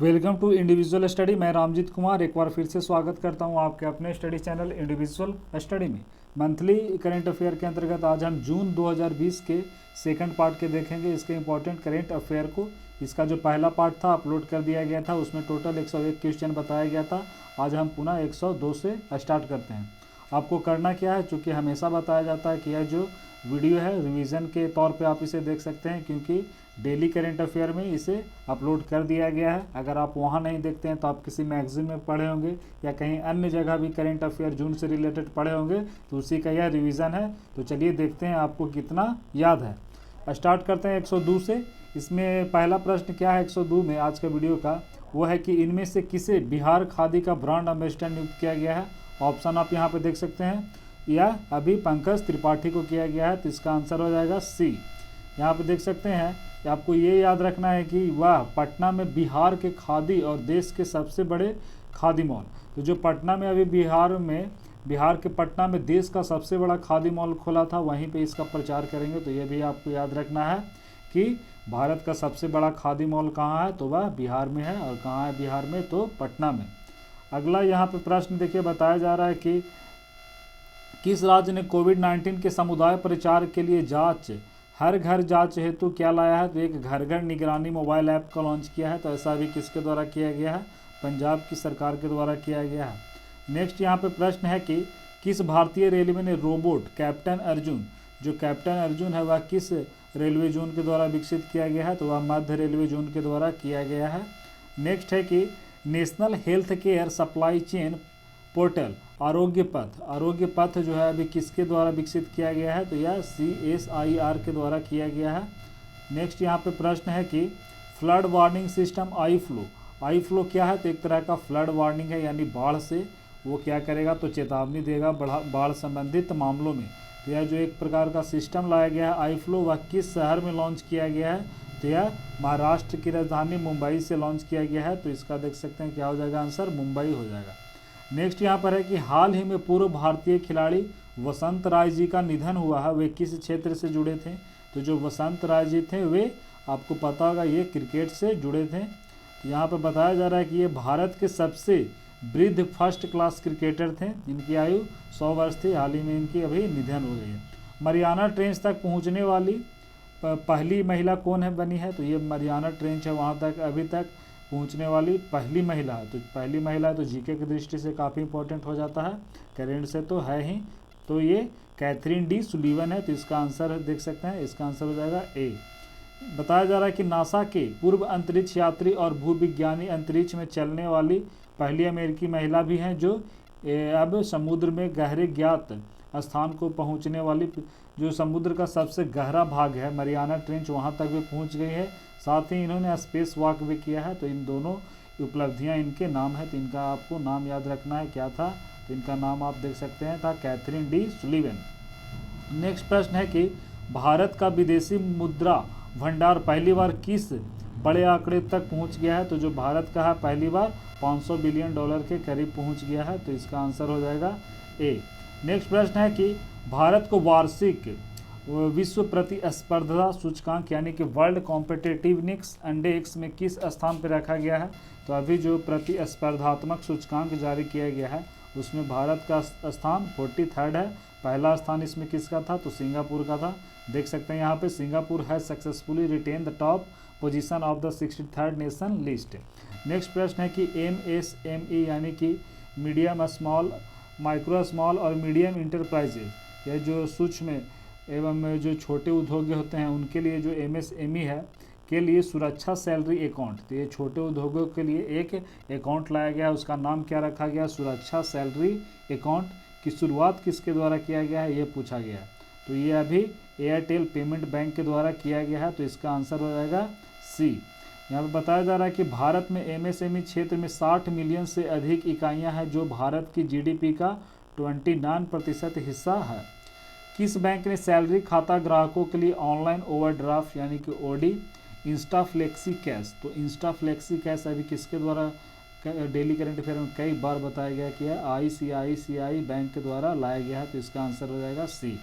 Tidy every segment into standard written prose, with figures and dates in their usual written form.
Welcome to individual study. मैं रामजीत कुमार एक बार फिर से स्वागत करता हूं आपके अपने स्टडी चैनल इंडिविजुअल स्टडी में। मंथली करंट अफेयर के अंतर्गत आज हम जून 2020 के सेकंड पार्ट के देखेंगे, इसके इंपॉर्टेंट करंट अफेयर को। इसका जो पहला पार्ट था अपलोड कर दिया गया था, उसमें टोटल 101 क्वेश्चन बताया गया था। आज हम पुनः 102 से स्टार्ट करते हैं। आपको करना क्या है, चूँकि हमेशा बताया जाता है कि यह जो वीडियो है रिवीजन के तौर पे आप इसे देख सकते हैं, क्योंकि डेली करंट अफेयर में इसे अपलोड कर दिया गया है। अगर आप वहाँ नहीं देखते हैं तो आप किसी मैगजीन में पढ़े होंगे या कहीं अन्य जगह भी करंट अफेयर जून से रिलेटेड पढ़े होंगे, तो उसी का यह रिवीजन है। तो चलिए देखते हैं आपको कितना याद है। स्टार्ट करते हैं 102 से। इसमें पहला प्रश्न क्या है 102 में आज का वीडियो का, वो है कि इनमें से किसे बिहार खादी का ब्रांड एम्बेसडर नियुक्त किया गया है। ऑप्शन आप यहाँ पे देख सकते हैं, या अभी पंकज त्रिपाठी को किया गया है, तो इसका आंसर हो जाएगा सी। यहाँ पे देख सकते हैं कि आपको ये याद रखना है कि वह पटना में बिहार के खादी और देश के सबसे बड़े खादी मॉल, तो जो पटना में अभी बिहार के पटना में देश का सबसे बड़ा खादी मॉल खोला था, वहीं पे इसका प्रचार करेंगे। तो ये भी आपको याद रखना है कि भारत का सबसे बड़ा खादी मॉल कहाँ है, तो वह बिहार में है। और कहाँ है बिहार में, तो पटना में। अगला यहाँ पे प्रश्न देखिए, बताया जा रहा है कि किस राज्य ने कोविड-19 के समुदाय प्रचार के लिए हर घर जांच हेतु क्या लाया है, तो एक घर घर निगरानी मोबाइल ऐप का लॉन्च किया है। तो ऐसा भी किसके द्वारा किया गया है, पंजाब की सरकार के द्वारा किया गया है। नेक्स्ट यहाँ पे प्रश्न है कि किस भारतीय रेलवे ने रोबोट कैप्टन अर्जुन, जो कैप्टन अर्जुन है वह किस रेलवे जोन के द्वारा विकसित किया गया है, तो वह मध्य रेलवे जोन के द्वारा किया गया है। नेक्स्ट है कि national health care supply chain portal आरोग्य पथ जो है अभी किसके द्वारा विकसित किया गया है, तो यह CSIR के द्वारा किया गया है। नेक्स्ट यहाँ पे प्रश्न है कि फ्लड वार्निंग सिस्टम आई फ्लो क्या है, तो एक तरह का फ्लड वार्निंग है, यानी बाढ़ से वो क्या करेगा, तो चेतावनी देगा बाढ़ संबंधित मामलों में। तो यह जो एक प्रकार का सिस्टम लाया गया है आई फ्लो, वह किस शहर में लॉन्च किया गया है, तो यह महाराष्ट्र की राजधानी मुंबई से लॉन्च किया गया है। तो इसका देख सकते हैं क्या हो जाएगा आंसर, मुंबई हो जाएगा। नेक्स्ट यहाँ पर है कि हाल ही में पूर्व भारतीय खिलाड़ी वसंत राय जी का निधन हुआ है, वे किस क्षेत्र से जुड़े थे, तो जो वसंत राय जी थे वे आपको पता होगा ये क्रिकेट से जुड़े थे। तो यहाँ पर बताया जा रहा है कि ये भारत के सबसे वृद्ध फर्स्ट क्लास क्रिकेटर थे, इनकी आयु 100 वर्ष थी। हाल ही में इनकी अभी निधन हो गई है। मरियाना ट्रेंच तक पहुँचने वाली पहली महिला कौन है बनी है, तो ये मरियाना ट्रेंच है, वहाँ तक अभी तक पहुंचने वाली पहली महिला है। तो पहली महिला है, तो जीके की दृष्टि से काफ़ी इंपॉर्टेंट हो जाता है, करेंट से तो है ही। तो ये कैथरीन डी सुलीवन है, तो इसका आंसर देख सकते हैं, इसका आंसर हो जाएगा ए। बताया जा रहा है कि नासा के पूर्व अंतरिक्ष यात्री और भूविज्ञानी अंतरिक्ष में चलने वाली पहली अमेरिकी महिला भी हैं, जो अब समुद्र में गहरे ज्ञात स्थान को पहुंचने वाली, जो समुद्र का सबसे गहरा भाग है मरियाना ट्रेंच, वहां तक भी पहुंच गई है। साथ ही इन्होंने स्पेस वॉक भी किया है। तो इन दोनों उपलब्धियां इनके नाम है, तो इनका आपको नाम याद रखना है, क्या था, तो इनका नाम आप देख सकते हैं था कैथरीन डी सुलीवन। नेक्स्ट प्रश्न है कि भारत का विदेशी मुद्रा भंडार पहली बार किस बड़े आंकड़े तक पहुंच गया है, तो जो भारत का है पहली बार 500 बिलियन डॉलर के करीब पहुंच गया है। तो इसका आंसर हो जाएगा ए। नेक्स्ट प्रश्न है कि भारत को वार्षिक विश्व प्रतिस्पर्धा सूचकांक यानी कि वर्ल्ड कॉम्पिटिटिवनेस इंडेक्स में किस स्थान पर रखा गया है, तो अभी जो प्रतिस्पर्धात्मक सूचकांक जारी किया गया है उसमें भारत का स्थान 43rd है। पहला स्थान इसमें किसका था, तो सिंगापुर का था। देख सकते हैं यहाँ पे सिंगापुर है successfully retain the top position of the 63rd nation list. Next प्रश्न है कि MSME यानी कि मीडियम स्मॉल माइक्रो स्मॉल और मीडियम इंटरप्राइजेज, यह जो सूक्ष्म एवं जो छोटे उद्योग होते हैं उनके लिए जो MSME है के लिए सुरक्षा सैलरी अकाउंट, तो ये छोटे उद्योगों के लिए एक अकाउंट लाया गया है, उसका नाम क्या रखा गया, सुरक्षा सैलरी अकाउंट की शुरुआत किसके द्वारा किया गया है, ये पूछा गया है। तो ये अभी एयरटेल पेमेंट बैंक के द्वारा किया गया है। तो इसका आंसर हो जाएगा सी। यहाँ पर बताया जा रहा है कि भारत में MSME क्षेत्र में 60 मिलियन से अधिक इकाइयाँ हैं, जो भारत की GDP का 29% हिस्सा है। किस बैंक ने सैलरी खाता ग्राहकों के लिए ऑनलाइन ओवरड्राफ्ट यानी कि OD इंस्टा फ्लेक्सी कैश, तो इंस्टा फ्लेक्सी कैश अभी किसके द्वारा डेली करंट अफेयर में कई बार बताया गया कि ICICI बैंक के द्वारा लाया गया है। तो इसका आंसर हो जाएगा सी।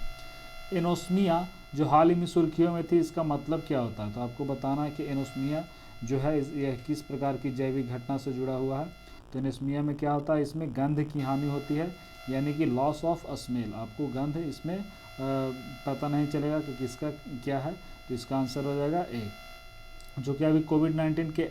एनोस्मिया जो हाल ही में सुर्खियों में थी, इसका मतलब क्या होता है, तो आपको बताना है कि एनोस्मिया जो है यह किस प्रकार की जैविक घटना से जुड़ा हुआ है। तो एनेस्मिया में क्या होता है, इसमें गंध की हानि होती है, यानी कि लॉस ऑफ स्मेल, आपको गंध इसमें पता नहीं चलेगा कि किसका क्या है। तो इसका आंसर हो जाएगा ए। जो कि अभी कोविड-19 के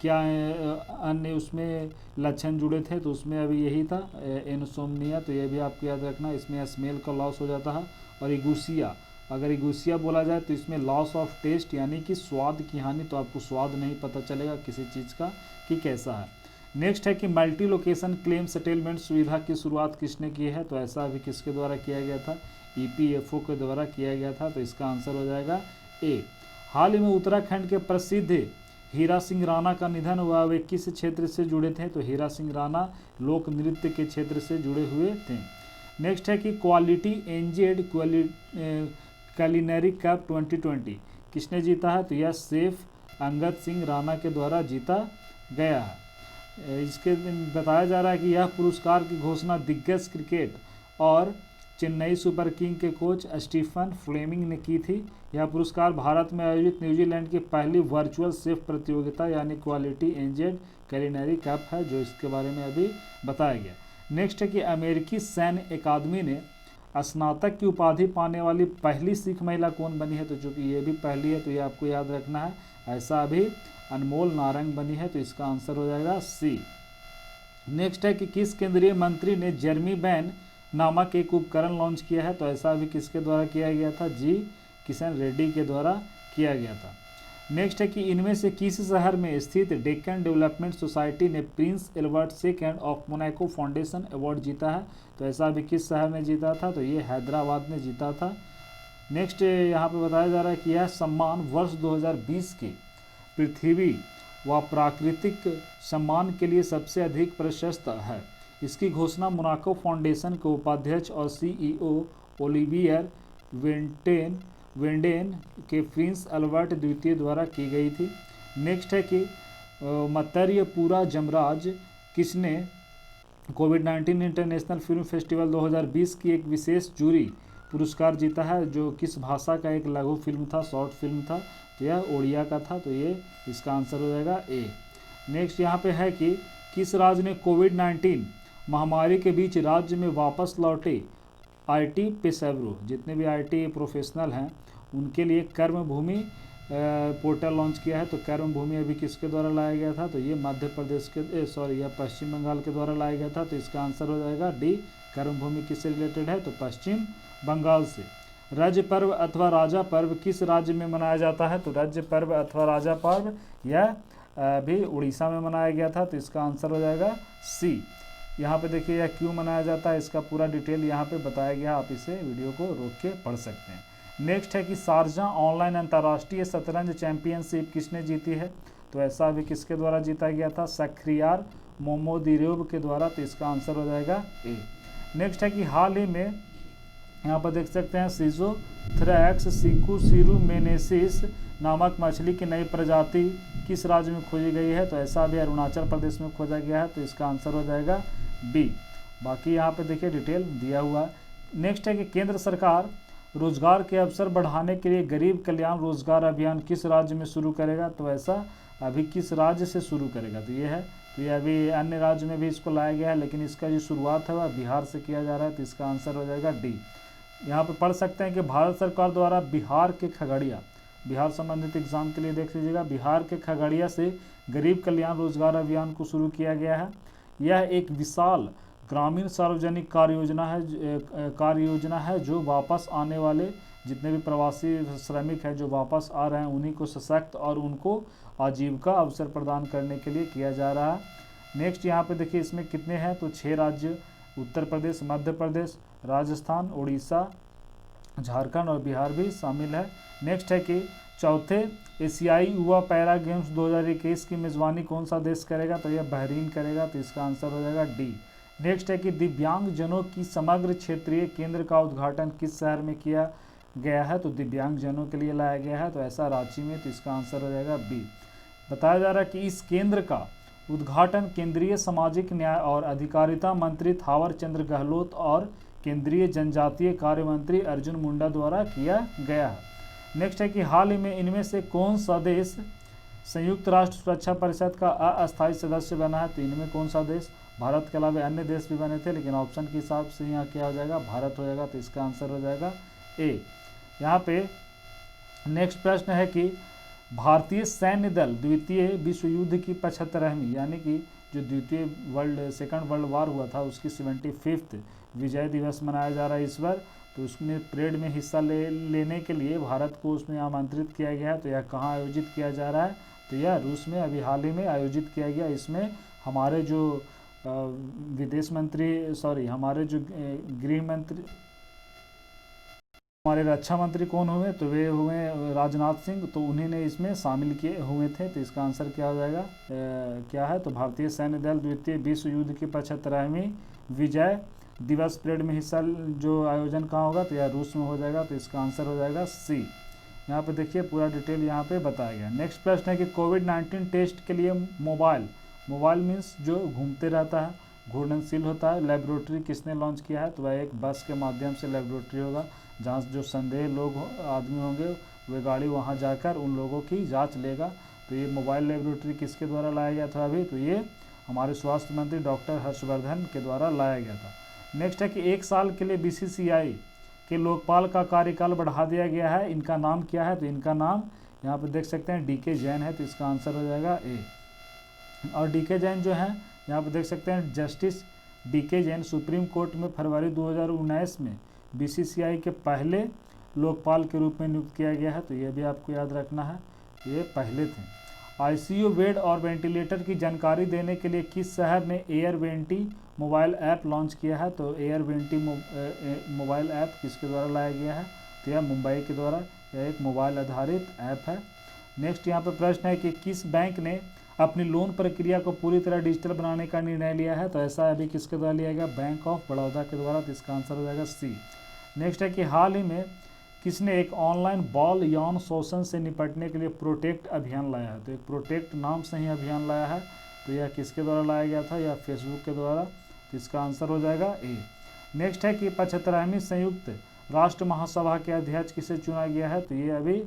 अन्य उसमें लक्षण जुड़े थे, तो उसमें अभी यही था इनसोम्निया, तो ये भी आपको याद रखना, इसमें स्मेल का लॉस हो जाता है। और इगुसिया, अगर इगुसिया बोला जाए तो इसमें लॉस ऑफ टेस्ट, यानी कि स्वाद की हानि, तो आपको स्वाद नहीं पता चलेगा किसी चीज़ का कि कैसा है। नेक्स्ट है कि मल्टी लोकेशन क्लेम सेटलमेंट सुविधा की शुरुआत किसने की है। तो ऐसा अभी किसके द्वारा किया गया था, EPFO के द्वारा किया गया था। तो इसका आंसर हो जाएगा ए। हाल ही में उत्तराखंड के प्रसिद्ध हीरा सिंह राणा का निधन हुआ, वे किस क्षेत्र से जुड़े थे। तो हीरा सिंह राणा लोक नृत्य के क्षेत्र से जुड़े हुए थे। नेक्स्ट है कि क्वालिटी एंजेड कुलिनरी कप 2020 किसने जीता है। तो यह शेफ अंगद सिंह राणा के द्वारा जीता गया है। इसके बताया जा रहा है कि यह पुरस्कार की घोषणा दिग्गज क्रिकेट और चेन्नई सुपर किंग के कोच स्टीफन फ्लेमिंग ने की थी। यह पुरस्कार भारत में आयोजित न्यूजीलैंड की पहली वर्चुअल शेफ प्रतियोगिता यानी क्वालिटी एंजेड कुलिनरी कप है, जो इसके बारे में अभी बताया गया। नेक्स्ट है कि अमेरिकी सैन्य अकादमी ने स्नातक की उपाधि पाने वाली पहली सिख महिला कौन बनी है। तो चूँकि ये भी पहली है, तो ये आपको याद रखना है, ऐसा अभी अनमोल नारंग बनी है। तो इसका आंसर हो जाएगा सी। नेक्स्ट है कि किस केंद्रीय मंत्री ने जेरेमी बैन नामक एक उपकरण लॉन्च किया है। तो ऐसा अभी किसके द्वारा किया गया था, जी किशन रेड्डी के द्वारा किया गया था। नेक्स्ट है कि इनमें से किस शहर में स्थित डेक्कन डेवलपमेंट सोसाइटी ने Prince Albert second of Monaco foundation award जीता है। तो ऐसा अभी किस शहर ने जीता था, तो ये हैदराबाद ने जीता था। नेक्स्ट यहाँ पे बताया जा रहा है कि यह सम्मान वर्ष 2020 के पृथ्वी व प्राकृतिक सम्मान के लिए सबसे अधिक प्रशस्त है। इसकी घोषणा मोनाको फाउंडेशन के उपाध्यक्ष और CEO ओलिवियर वेंडेन के प्रिंस एल्बर्ट द्वितीय द्वारा की गई थी। नेक्स्ट है कि मत्तर्यपुरा जमराज किसने कोविड-19 इंटरनेशनल फिल्म फेस्टिवल 2020 की एक विशेष जूरी पुरस्कार जीता है, जो किस भाषा का एक लघु फिल्म था, शॉर्ट फिल्म था। तो यह ओडिया का था। तो ये इसका आंसर हो जाएगा ए। नेक्स्ट यहाँ पे है कि किस राज्य ने कोविड-19 महामारी के बीच राज्य में वापस लौटे IT पेशेवरों, जितने भी IT प्रोफेशनल हैं, उनके लिए कर्म भूमि पोर्टल लॉन्च किया है। तो कर्म भूमि अभी किसके द्वारा लाया गया था, तो ये मध्य प्रदेश के यह पश्चिम बंगाल के द्वारा लाया गया था। तो इसका आंसर हो जाएगा डी। कर्म भूमि किससे रिलेटेड है, तो पश्चिम बंगाल से। राज्य पर्व अथवा राजा पर्व किस राज्य में मनाया जाता है। तो राज्य पर्व अथवा राजा पर्व यह अभी उड़ीसा में मनाया गया था। तो इसका आंसर हो जाएगा सी। यहाँ पे देखिए यह क्यों मनाया जाता है, इसका पूरा डिटेल यहाँ पे बताया गया, आप इसे वीडियो को रोक के पढ़ सकते हैं। नेक्स्ट है कि शारजाह ऑनलाइन अंतर्राष्ट्रीय शतरंज चैंपियनशिप किसने जीती है। तो ऐसा अभी किसके द्वारा जीता गया था, शख्रियार मोमोदिरोव के द्वारा। तो इसका आंसर हो जाएगा ए। नेक्स्ट है कि हाल ही में यहाँ पर देख सकते हैं सिजोथ्रैक्स सिकुसिरुमेनेसिस नामक मछली की नई प्रजाति किस राज्य में खोजी गई है। तो ऐसा भी अरुणाचल प्रदेश में खोजा गया है। तो इसका आंसर हो जाएगा बी। बाकी यहाँ पे देखिए डिटेल दिया हुआ है। नेक्स्ट है कि केंद्र सरकार रोजगार के अवसर बढ़ाने के लिए गरीब कल्याण रोजगार अभियान किस राज्य में शुरू करेगा। तो ऐसा अभी किस राज्य से शुरू करेगा, तो ये है। तो ये अभी अन्य राज्य में भी इसको लाया गया है, लेकिन इसका जो शुरुआत है वह बिहार से किया जा रहा है। तो इसका आंसर हो जाएगा डी। यहाँ पे पढ़ सकते हैं कि भारत सरकार द्वारा बिहार के खगड़िया, बिहार संबंधित एग्जाम के लिए देख लीजिएगा, बिहार के खगड़िया से गरीब कल्याण रोजगार अभियान को शुरू किया गया है। यह एक विशाल ग्रामीण सार्वजनिक कार्य योजना है जो वापस आने वाले जितने भी प्रवासी श्रमिक हैं जो वापस आ रहे हैं उन्हीं को सशक्त और उनको आजीविका अवसर प्रदान करने के लिए किया जा रहा है। नेक्स्ट यहाँ पे देखिए इसमें कितने हैं, तो 6 राज्य, उत्तर प्रदेश, मध्य प्रदेश, राजस्थान, उड़ीसा, झारखंड और बिहार भी शामिल है। नेक्स्ट है कि चौथे एशियाई युवा पैरा गेम्स 2021 की मेज़बानी कौन सा देश करेगा। तो यह बहरीन करेगा। तो इसका आंसर हो जाएगा डी। नेक्स्ट है कि दिव्यांगजनों की समग्र क्षेत्रीय केंद्र का उद्घाटन किस शहर में किया गया है। तो दिव्यांगजनों के लिए लाया गया है। तो ऐसा रांची में। तो इसका आंसर हो जाएगा बी। बताया जा रहा है कि इस केंद्र का उद्घाटन केंद्रीय सामाजिक न्याय और अधिकारिता मंत्री थावर चंद गहलोत और केंद्रीय जनजातीय कार्य मंत्री अर्जुन मुंडा द्वारा किया गया है। नेक्स्ट है कि हाल ही में इनमें से कौन सा देश संयुक्त राष्ट्र सुरक्षा परिषद का अस्थायी सदस्य बना है, तो इनमें कौन सा देश? भारत के अलावा अन्य देश भी बने थे, लेकिन ऑप्शन के हिसाब से यहाँ क्या हो जाएगा? भारत हो जाएगा, तो इसका आंसर हो जाएगा ए। यहाँ पे नेक्स्ट प्रश्न है कि भारतीय सैन्य दल द्वितीय विश्व युद्ध की 75वीं यानी कि जो सेकंड वर्ल्ड वार हुआ था उसकी 75th विजय दिवस मनाया जा रहा है इस बार, तो उसमें परेड में हिस्सा लेने के लिए भारत को उसमें आमंत्रित किया गया है। तो यह कहाँ आयोजित किया जा रहा है? तो यह रूस में अभी हाल ही में आयोजित किया गया। इसमें हमारे जो विदेश मंत्री हमारे जो गृह मंत्री, हमारे रक्षा मंत्री कौन हुए? तो वे हुए राजनाथ सिंह, तो उन्हीं ने इसमें शामिल किए हुए थे। तो इसका आंसर क्या हो जाएगा? क्या है? तो भारतीय सैन्य दल द्वितीय विश्व युद्ध की 75वीं विजय दिवस परेड में हिस्सा जो आयोजन कहाँ होगा? तो यह रूस में हो जाएगा, तो इसका आंसर हो जाएगा सी। यहाँ पे देखिए पूरा डिटेल यहाँ पे बताया गया। नेक्स्ट प्रश्न है कि कोविड-19 टेस्ट के लिए मोबाइल मीन्स जो घूमते रहता है, घूर्णनशील होता है, लेबोरेटरी किसने लॉन्च किया है? तो वह एक बस के माध्यम से लेबोरेटरी होगा, जहाँ जो संदेह लोग आदमी होंगे वे गाड़ी वहाँ जाकर उन लोगों की जांच लेगा। तो ये मोबाइल लेबोरेटरी किसके द्वारा लाया गया था अभी? तो ये हमारे स्वास्थ्य मंत्री डॉक्टर हर्षवर्धन के द्वारा लाया गया था। नेक्स्ट है कि 1 साल के लिए बीसीसीआई के लोकपाल का कार्यकाल बढ़ा दिया गया है, इनका नाम क्या है? तो इनका नाम यहाँ पर देख सकते हैं डीके जैन है, तो इसका आंसर हो जाएगा ए। और डीके जैन जो है यहाँ पर देख सकते हैं justice DK Jain Supreme Court में फरवरी 2019 में बीसीसीआई के पहले लोकपाल के रूप में नियुक्त किया गया है, तो ये भी आपको याद रखना है, ये पहले थे। आईसीयू बेड और वेंटिलेटर की जानकारी देने के लिए किस शहर ने air vanity mobile app launch किया है? तो एयर वेंटी मोबाइल ऐप किसके द्वारा लाया गया है? तो यह मुंबई के द्वारा, यह एक मोबाइल आधारित ऐप है। नेक्स्ट यहाँ पर प्रश्न है कि किस बैंक ने अपनी लोन प्रक्रिया को पूरी तरह डिजिटल बनाने का निर्णय लिया है? तो ऐसा अभी किसके द्वारा लिया गया? बैंक ऑफ बड़ौदा के द्वारा, तो इसका आंसर हो जाएगा सी। नेक्स्ट है कि हाल ही में किसने एक ऑनलाइन बाल यौन शोषण से निपटने के लिए प्रोटेक्ट अभियान लाया है? तो एक प्रोटेक्ट नाम से ही अभियान लाया है, तो यह किसके द्वारा लाया गया था? यह फेसबुक के द्वारा, तो इसका आंसर हो जाएगा ए। नेक्स्ट है कि 75वीं संयुक्त राष्ट्र महासभा के अध्यक्ष किसे चुना गया है? तो ये अभी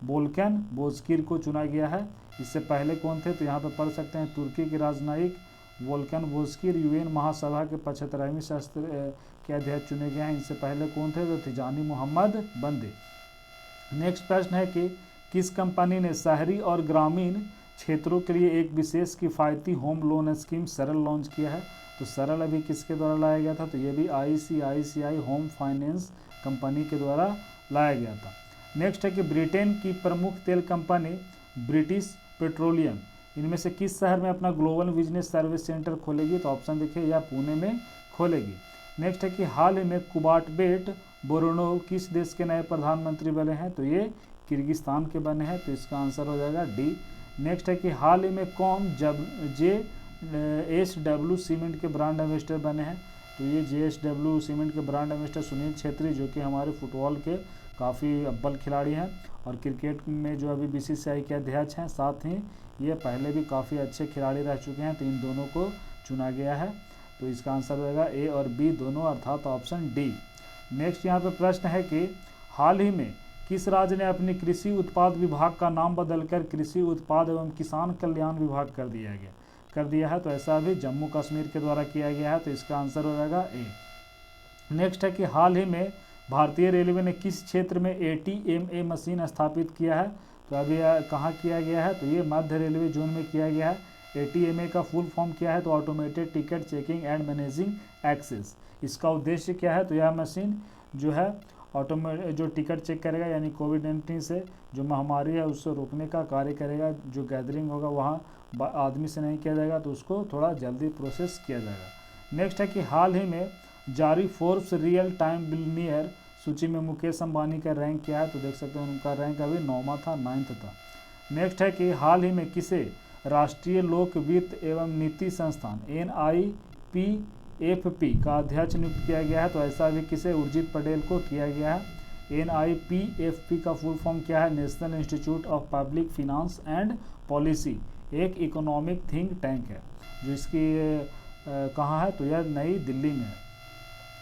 वोल्कन बोजकिर को चुना गया है। इससे पहले कौन थे? तो यहाँ पे पढ़ सकते हैं तुर्की के राजनयिक वोल्कन बोजकिर यूएन महासभा के 75वीं सत्र के अध्यक्ष चुने गए हैं। इनसे पहले कौन थे? तो तिजानी मोहम्मद बंदे। नेक्स्ट प्रश्न है कि किस कंपनी ने शहरी और ग्रामीण क्षेत्रों के लिए एक विशेष किफ़ायती होम लोन स्कीम सरल लॉन्च किया है? तो सरल अभी किसके द्वारा लाया गया था? तो ये भी आईसीआईसीआई होम फाइनेंस कंपनी के द्वारा लाया गया था। नेक्स्ट है कि ब्रिटेन की प्रमुख तेल कंपनी ब्रिटिश पेट्रोलियम इनमें से किस शहर में अपना ग्लोबल बिजनेस सर्विस सेंटर खोलेगी? तो ऑप्शन देखिए, या पुणे में खोलेगी। नेक्स्ट है कि हाल ही में कुबाटबेट बोरोनोव किस देश के नए प्रधानमंत्री बने हैं? तो ये किर्गिस्तान के बने हैं, तो इसका आंसर हो जाएगा डी। नेक्स्ट है कि हाल ही में कौन JSW सीमेंट के ब्रांड एम्बेसडर बने हैं? तो ये JSW सीमेंट के ब्रांड एम्बेसडर सुनील छेत्री, जो कि हमारे फुटबॉल के काफ़ी अव्वल खिलाड़ी हैं और क्रिकेट में जो अभी बीसीसीआई के अध्यक्ष हैं, साथ ही ये पहले भी काफ़ी अच्छे खिलाड़ी रह चुके हैं, तो इन दोनों को चुना गया है। तो इसका आंसर होगा ए और बी दोनों, अर्थात ऑप्शन डी। नेक्स्ट यहाँ पे प्रश्न है कि हाल ही में किस राज्य ने अपनी कृषि उत्पाद विभाग का नाम बदलकर कृषि उत्पाद एवं किसान कल्याण विभाग कर दिया है? तो ऐसा अभी जम्मू कश्मीर के द्वारा किया गया है, तो इसका आंसर हो जाएगा ए। नेक्स्ट है कि हाल ही में भारतीय रेलवे ने किस क्षेत्र में ATMA मशीन स्थापित किया है? तो अभी कहाँ किया गया है? तो ये मध्य रेलवे जोन में किया गया है। ATMA का फुल फॉर्म क्या है? तो automated ticket checking and managing access. इसका उद्देश्य क्या है? तो यह मशीन जो है जो टिकट चेक करेगा, यानी कोविड-19 से जो महामारी है उससे रोकने का कार्य करेगा। जो गैदरिंग होगा वहाँ आदमी से नहीं किया जाएगा, तो उसको थोड़ा जल्दी प्रोसेस किया जाएगा। नेक्स्ट है कि हाल ही में जारी फोर्ब्स रियल टाइम बिलियनियर सूची में मुकेश अंबानी का रैंक क्या है? तो देख सकते हैं उनका रैंक अभी 9वां था, 9th था। नेक्स्ट है कि हाल ही में किसे राष्ट्रीय लोक वित्त एवं नीति संस्थान NIPFP का अध्यक्ष नियुक्त किया गया है? तो ऐसा भी किसे? उर्जित पटेल को किया गया है। NIPFP का फुल फॉर्म क्या है? National institute of public finance and policy, एक इकोनॉमिक थिंक टैंक है, जो इसकी कहाँ है? तो यह नई दिल्ली में है।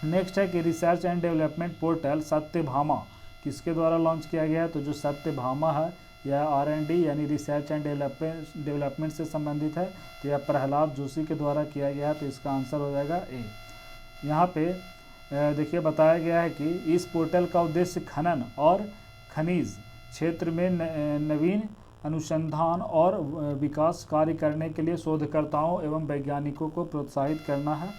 नेक्स्ट है कि research and development portal Satyabhama किसके द्वारा लॉन्च किया गया है? तो जो सत्यभामा है यह R&D यानी रिसर्च एंड डेवलपमेंट से संबंधित है, तो यह प्रहलाद जोशी के द्वारा किया गया है, तो इसका आंसर हो जाएगा ए। यहाँ पे देखिए बताया गया है कि इस पोर्टल का उद्देश्य खनन और खनिज क्षेत्र में नवीन अनुसंधान और विकास कार्य करने के लिए शोधकर्ताओं एवं वैज्ञानिकों को प्रोत्साहित करना है।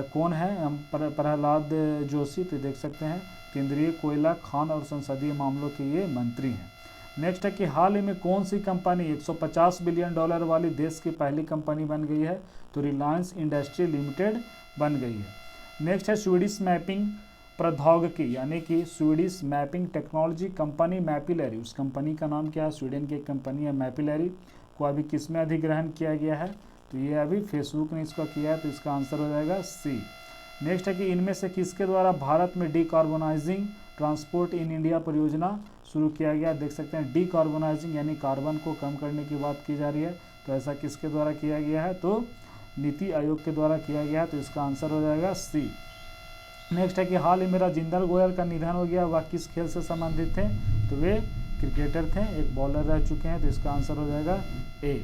कौन है? हम प्रहलाद जोशी, तो देख सकते हैं केंद्रीय कोयला, खान और संसदीय मामलों के ये मंत्री हैं। नेक्स्ट है कि हाल ही में कौन सी कंपनी 150 बिलियन डॉलर वाली देश की पहली कंपनी बन गई है? तो रिलायंस इंडस्ट्री लिमिटेड बन गई है। नेक्स्ट है स्वीडिश मैपिंग प्रौद्योगिकी यानी कि स्वीडिश मैपिंग टेक्नोलॉजी कंपनी मैपिलरी, उस कंपनी का नाम क्या है? स्वीडन की एक कंपनी है मैपिलरी, को अभी किस में अधिग्रहण किया गया है? तो ये अभी फेसबुक ने इसका किया है, तो इसका आंसर हो जाएगा सी। नेक्स्ट है कि इनमें से किसके द्वारा भारत में डीकार्बोनाइजिंग ट्रांसपोर्ट इन इंडिया परियोजना शुरू किया गया? देख सकते हैं डीकार्बोनाइजिंग यानी कार्बन को कम करने की बात की जा रही है, तो ऐसा किसके द्वारा किया गया है? तो नीति आयोग के द्वारा किया गया है, तो इसका आंसर हो जाएगा सी। नेक्स्ट है कि हाल ही में राजेंद्र गोयल का निधन हो गया, वह किस खेल से संबंधित थे? तो वे क्रिकेटर थे, एक बॉलर रह चुके हैं, तो इसका आंसर हो जाएगा ए।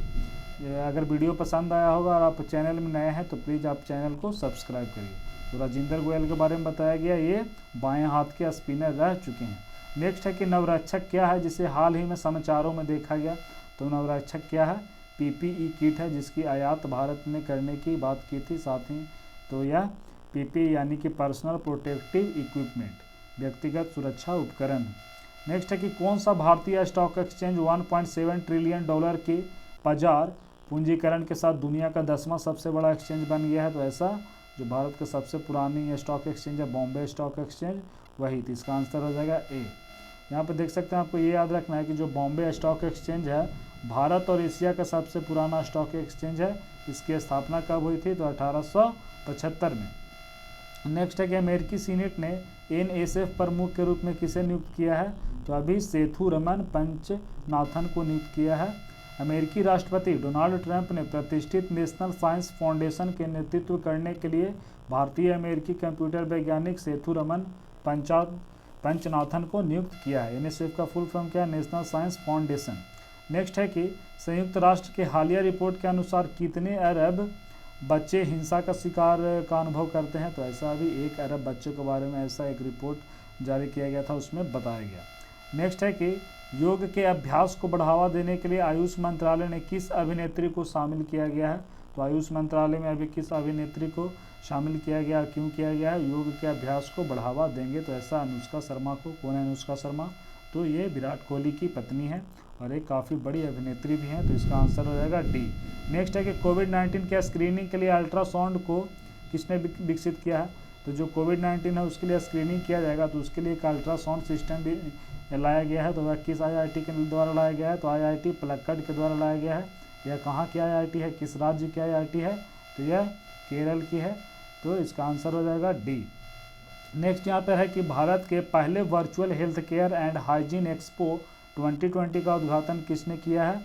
अगर वीडियो पसंद आया होगा और आप चैनल में नए हैं तो प्लीज़ आप चैनल को सब्सक्राइब करिए। तो राजेंद्र गोयल के बारे में बताया गया, ये बाएं हाथ के स्पिनर रह चुके हैं। नेक्स्ट है कि नवरक्षक क्या है जिसे हाल ही में समाचारों में देखा गया? तो नवरक्षक क्या है? PPE किट है, जिसकी आयात भारत ने करने की बात की थी साथ ही। तो यह PPE यानी कि पर्सनल प्रोटेक्टिव इक्विपमेंट, व्यक्तिगत सुरक्षा उपकरण। नेक्स्ट है कि कौन सा भारतीय स्टॉक एक्सचेंज 1.7 ट्रिलियन डॉलर के बाजार पूंजीकरण के साथ दुनिया का 10वां सबसे बड़ा एक्सचेंज बन गया है? तो ऐसा जो भारत का सबसे पुरानी स्टॉक एक्सचेंज है बॉम्बे स्टॉक एक्सचेंज, वही, तो इसका आंसर हो जाएगा ए। यहाँ पर देख सकते हैं, आपको ये याद रखना है कि जो बॉम्बे स्टॉक एक्सचेंज है भारत और एशिया का सबसे पुराना स्टॉक एक्सचेंज है। इसकी स्थापना कब हुई थी? तो 1875 में। नेक्स्ट है कि अमेरिकी सीनेट ने NSF प्रमुख के रूप में किसे नियुक्त किया है? तो अभी सेथुरमन पंचनाथन को नियुक्त किया है। अमेरिकी राष्ट्रपति डोनाल्ड ट्रंप ने प्रतिष्ठित नेशनल साइंस फाउंडेशन के नेतृत्व करने के लिए भारतीय अमेरिकी कंप्यूटर वैज्ञानिक सेथुरमन पंचनाथन को नियुक्त किया है। NSF का फुल फॉर्म क्या है? National science foundation. नेक्स्ट है कि संयुक्त राष्ट्र के हालिया रिपोर्ट के अनुसार कितने अरब बच्चे हिंसा का शिकार का अनुभव करते हैं? तो ऐसा अभी 1 अरब बच्चों के बारे में ऐसा एक रिपोर्ट जारी किया गया था, उसमें बताया गया। नेक्स्ट है कि योग के अभ्यास को बढ़ावा देने के लिए आयुष मंत्रालय ने किस अभिनेत्री को शामिल किया गया है? तो आयुष मंत्रालय में अभी किस अभिनेत्री को शामिल किया गया, क्यों किया गया है? योग के अभ्यास को बढ़ावा देंगे, तो ऐसा अनुष्का शर्मा को। कौन है अनुष्का शर्मा? तो ये विराट कोहली की पत्नी है और एक काफ़ी बड़ी अभिनेत्री भी हैं, तो इसका आंसर हो जाएगा डी। नेक्स्ट है कि कोविड-19 के स्क्रीनिंग के लिए अल्ट्रासाउंड को किसने विकसित किया है? तो जो कोविड-19 है उसके लिए स्क्रीनिंग किया जाएगा, तो उसके लिए एक अल्ट्रासाउंड सिस्टम भी लाया गया है। तो वह किस IIT के द्वारा लाया गया है? तो IIT पलक्कड़ के द्वारा लाया गया है। यह कहाँ की IIT है, किस राज्य की IIT है? तो यह केरल की है, तो इसका आंसर हो जाएगा डी। नेक्स्ट यहाँ पर है कि भारत के पहले virtual health care and hygiene expo 2020 का उद्घाटन किसने किया है?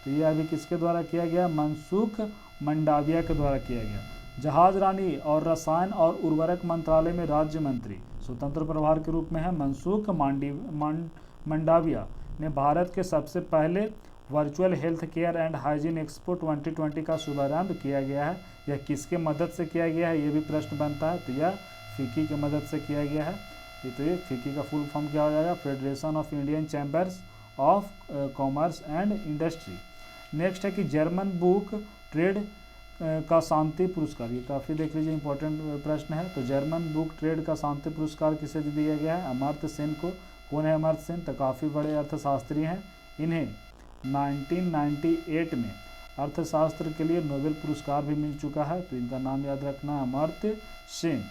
तो ये अभी किसके द्वारा किया गया? मनसुख मंडाविया के द्वारा किया गया। जहाज रानी और रसायन और उर्वरक मंत्रालय में राज्य मंत्री स्वतंत्र प्रभार के रूप में है मनसुख मंडाविया ने भारत के सबसे पहले virtual health care and hygiene expo 2020 का शुभारंभ किया गया है। यह किसके मदद से किया गया है, ये भी प्रश्न बनता है। तो यह फिक्की की मदद से किया गया है। तो ये फिक्की का फुल फॉर्म क्या हो जाएगा? Federation of Indian chambers of commerce and industry. Next है कि जर्मन बुक ट्रेड का शांति पुरस्कार, ये काफ़ी देख लीजिए इंपॉर्टेंट प्रश्न है। तो जर्मन बुक ट्रेड का शांति पुरस्कार किसे दिया गया है? अमर्त्य सेन को। कौन है अमर्त्य सेन? तो काफ़ी बड़े अर्थशास्त्री हैं। इन्हें 1998 में अर्थशास्त्र के लिए नोबेल पुरस्कार भी मिल चुका है, तो इनका नाम याद रखना है अमर्त्य सेन।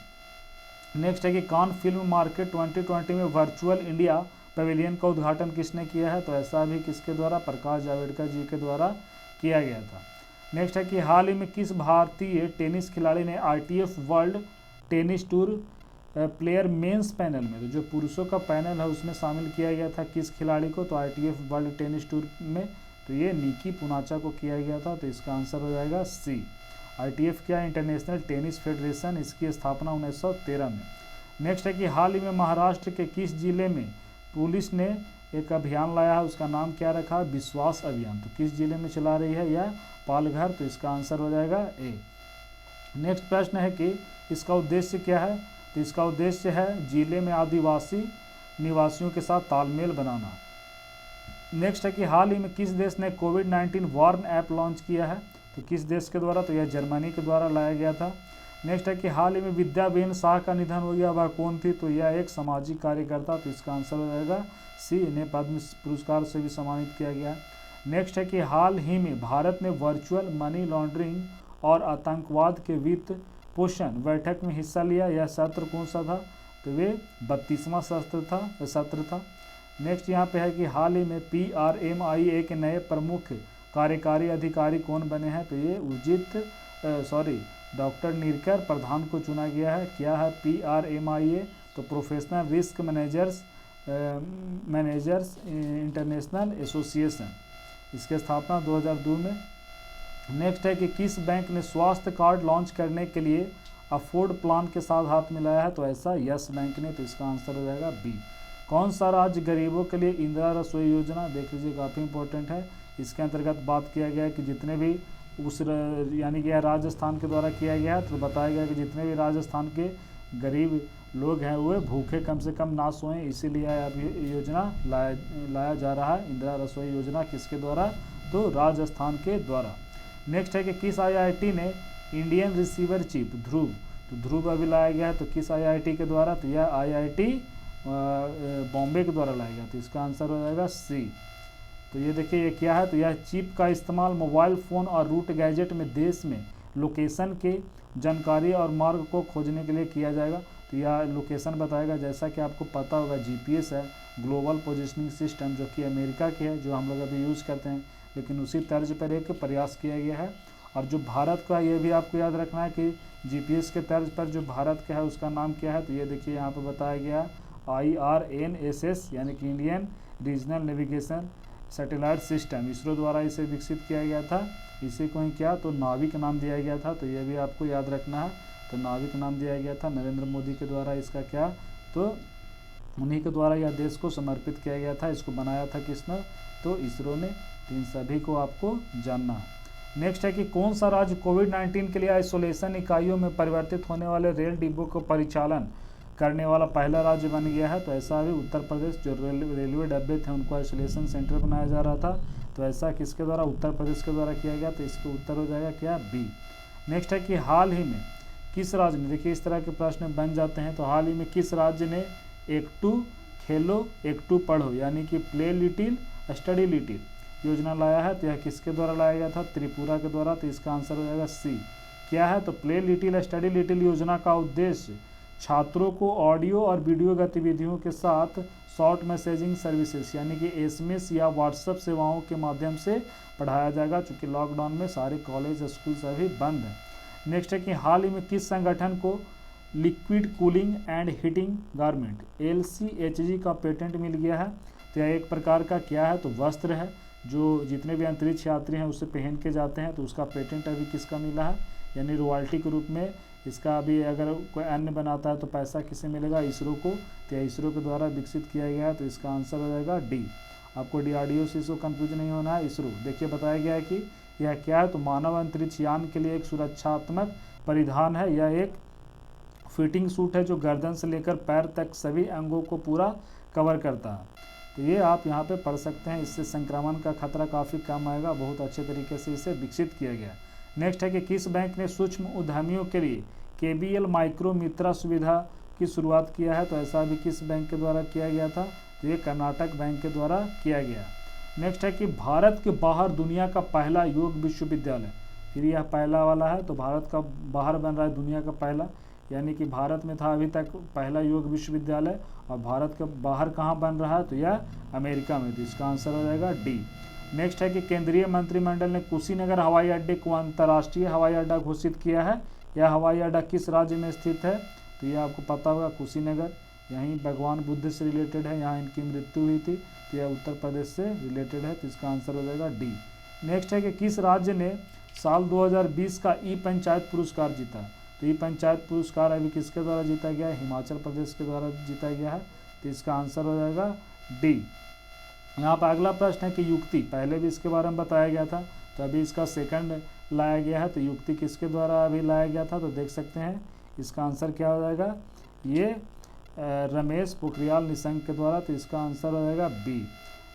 नेक्स्ट है कि कान फिल्म मार्केट 2020 में वर्चुअल इंडिया पवेलियन का उद्घाटन किसने किया है? तो ऐसा भी किसके द्वारा? प्रकाश जावड़ेकर जी के द्वारा किया गया था। नेक्स्ट है कि हाल ही में किस भारतीय टेनिस खिलाड़ी ने ITF world tennis tour player men's panel में, तो जो पुरुषों का पैनल है उसमें शामिल किया गया था किस खिलाड़ी को? तो ITF वर्ल्ड टेनिस टूर में, तो ये निकी पूनाचा को किया गया था, तो इसका आंसर हो जाएगा सी। ITF क्या? इंटरनेशनल टेनिस फेडरेशन, इसकी स्थापना 1913 में। नेक्स्ट है कि हाल ही में महाराष्ट्र के किस जिले में पुलिस ने एक अभियान लाया है, उसका नाम क्या रखा है, विश्वास अभियान। तो किस जिले में चला रही है, यह पालघर। तो इसका आंसर हो जाएगा ए। नेक्स्ट प्रश्न है कि इसका उद्देश्य क्या है। तो इसका उद्देश्य है जिले में आदिवासी निवासियों के साथ तालमेल बनाना। नेक्स्ट है कि हाल ही में किस देश ने कोविड-19 वार्न ऐप लॉन्च किया है। तो किस देश के द्वारा, तो यह जर्मनी के द्वारा लाया गया था। नेक्स्ट है कि हाल ही में विद्याबेन शाह का निधन हो गया, वह कौन थी। तो यह एक सामाजिक कार्यकर्ता। तो इसका आंसर हो जाएगा सी, इन्हें पद्म पुरस्कार से भी सम्मानित किया गया है। नेक्स्ट है कि हाल ही में भारत ने वर्चुअल मनी लॉन्ड्रिंग और आतंकवाद के वित्त पोषण बैठक में हिस्सा लिया, यह सत्र कौन सा था। तो वे 32वां सत्र था। नेक्स्ट यहाँ पे है कि हाल ही में PRMIA के नए प्रमुख कार्यकारी अधिकारी कौन बने हैं। तो ये डॉक्टर नीरकर प्रधान को चुना गया है। क्या है PRMIA, तो professional risk managers international association. इसकी स्थापना 2002 में। नेक्स्ट है कि किस बैंक ने स्वास्थ्य कार्ड लॉन्च करने के लिए अफोर्ड प्लान के साथ हाथ मिलाया है। तो ऐसा यस बैंक ने। तो इसका आंसर हो जाएगा बी। कौन सा राज्य गरीबों के लिए इंदिरा रसोई योजना, देख लीजिए काफ़ी इंपॉर्टेंट है। इसके अंतर्गत बात किया गया है कि जितने भी यानी कि यह राजस्थान के द्वारा किया गया है। तो बताया गया कि जितने भी राजस्थान के गरीब लोग हैं वे भूखे कम से कम ना सोएं, इसीलिए यह योजना लाया जा रहा है। इंदिरा रसोई योजना किसके द्वारा, तो राजस्थान के द्वारा। नेक्स्ट है कि किस IIT ने इंडियन रिसीवर चिप ध्रुव, तो ध्रुव अभी लाया गया है। तो किस IIT के द्वारा, तो यह IIT बॉम्बे के द्वारा लाया गया। तो इसका आंसर हो जाएगा सी। तो ये देखिए ये क्या है, तो यह चिप का इस्तेमाल मोबाइल फ़ोन और रूट गैजेट में देश में लोकेशन के जानकारी और मार्ग को खोजने के लिए किया जाएगा। तो यह लोकेशन बताएगा। जैसा कि आपको पता होगा GPS है ग्लोबल पोजिशनिंग सिस्टम, जो कि अमेरिका की है, जो हम लोग अभी यूज़ करते हैं, लेकिन उसी तर्ज पर एक प्रयास किया गया है। और जो भारत का, ये भी आपको याद रखना है कि GPS के तर्ज पर जो भारत का है उसका नाम क्या है। तो ये देखिए यहाँ पर बताया गया IRNSS, यानी कि Indian regional navigation satellite system, ISRO द्वारा इसे विकसित किया गया था। इसी को ही क्या, तो नाविक नाम दिया गया था। तो ये भी आपको याद रखना है। तो नाविक नाम दिया गया था नरेंद्र मोदी के द्वारा। इसका क्या, तो उन्हीं के द्वारा यह देश को समर्पित किया गया था। इसको बनाया था किसने, तो इसरो ने। तो इन सभी को आपको जानना है। नेक्स्ट है कि कौन सा राज्य कोविड-19 के लिए आइसोलेशन इकाइयों में परिवर्तित होने वाले रेल डिब्बों को परिचालन करने वाला पहला राज्य बन गया है। तो ऐसा अभी उत्तर प्रदेश, जो रेलवे डब्बे थे उनको आइसोलेशन सेंटर बनाया जा रहा था। तो ऐसा किसके द्वारा, उत्तर प्रदेश के द्वारा किया गया। तो इसका उत्तर हो जाएगा क्या, बी। नेक्स्ट है कि हाल ही में किस राज्य ने, देखिए इस तरह के प्रश्न बन जाते हैं। तो हाल ही में किस राज्य ने एक टू खेलो एक टू पढ़ो, यानी कि प्ले लिटिल स्टडी लिटिल योजना लाया है। तो यह किसके द्वारा लाया गया था, त्रिपुरा के द्वारा। तो इसका आंसर हो जाएगा सी। क्या है, तो प्ले लिटिल स्टडी लिटिल योजना का उद्देश्य छात्रों को ऑडियो और वीडियो गतिविधियों के साथ शॉर्ट मैसेजिंग सर्विसेज, यानी कि SMS या व्हाट्सएप सेवाओं के माध्यम से पढ़ाया जाएगा, चूँकि लॉकडाउन में सारे कॉलेज स्कूल सभी बंद हैं। नेक्स्ट है कि हाल ही में किस संगठन को liquid cooling and heating garment LCHG का पेटेंट मिल गया है। तो यह एक प्रकार का क्या है, तो वस्त्र है, जो जितने भी अंतरिक्ष यात्री हैं उससे पहन के जाते हैं। तो उसका पेटेंट अभी किसका मिला है, यानी रॉयल्टी के रूप में। इसका अभी अगर कोई अन्य बनाता है तो पैसा किसे मिलेगा, इसरो को। तो इसरो के द्वारा विकसित किया गया है। तो इसका आंसर हो जाएगा डी। आपको DRDO से इसको कन्फ्यूज नहीं होना है। इसरो देखिए बताया गया है कि यह क्या है, तो मानव अंतरिक्ष यान के लिए एक सुरक्षात्मक परिधान है। यह एक फिटिंग सूट है जो गर्दन से लेकर पैर तक सभी अंगों को पूरा कवर करता है। तो ये आप यहाँ पे पढ़ सकते हैं। इससे संक्रमण का खतरा काफ़ी कम आएगा। बहुत अच्छे तरीके से इसे विकसित किया गया है। नेक्स्ट है कि किस बैंक ने सूक्ष्म उद्यमियों के लिए KBL माइक्रो मित्रा सुविधा की शुरुआत किया है। तो ऐसा भी किस बैंक के द्वारा किया गया था, तो ये कर्नाटक बैंक के द्वारा किया गया। नेक्स्ट है कि भारत के बाहर दुनिया का पहला योग विश्वविद्यालय, फिर यह पहला वाला है, तो भारत का बाहर बन रहा है दुनिया का पहला, यानी कि भारत में था अभी तक पहला योग विश्वविद्यालय, और भारत के बाहर कहाँ बन रहा है, तो यह अमेरिका में। तो इसका आंसर हो जाएगा डी। नेक्स्ट है कि केंद्रीय मंत्रिमंडल ने कुशीनगर हवाई अड्डे को अंतर्राष्ट्रीय हवाई अड्डा घोषित किया है। यह हवाई अड्डा किस राज्य में स्थित है, तो यह आपको पता होगा कुशीनगर, यहीं भगवान बुद्ध से रिलेटेड है, यहाँ इनकी मृत्यु हुई थी। तो यह उत्तर प्रदेश से रिलेटेड है। तो इसका आंसर हो जाएगा डी। नेक्स्ट है कि किस राज्य ने साल 2020 का ई-पंचायत पुरस्कार जीता। तो ई-पंचायत पुरस्कार अभी किसके द्वारा जीता गया है, हिमाचल प्रदेश के द्वारा जीता गया है। तो इसका आंसर हो जाएगा डी। यहाँ पर अगला प्रश्न है कि युक्ति, पहले भी इसके बारे में बताया गया था, तो अभी इसका सेकंड लाया गया है। तो युक्ति किसके द्वारा अभी लाया गया था, तो देख सकते हैं इसका आंसर क्या हो जाएगा, ये रमेश पोखरियाल निशंक के द्वारा। तो इसका आंसर हो जाएगा बी।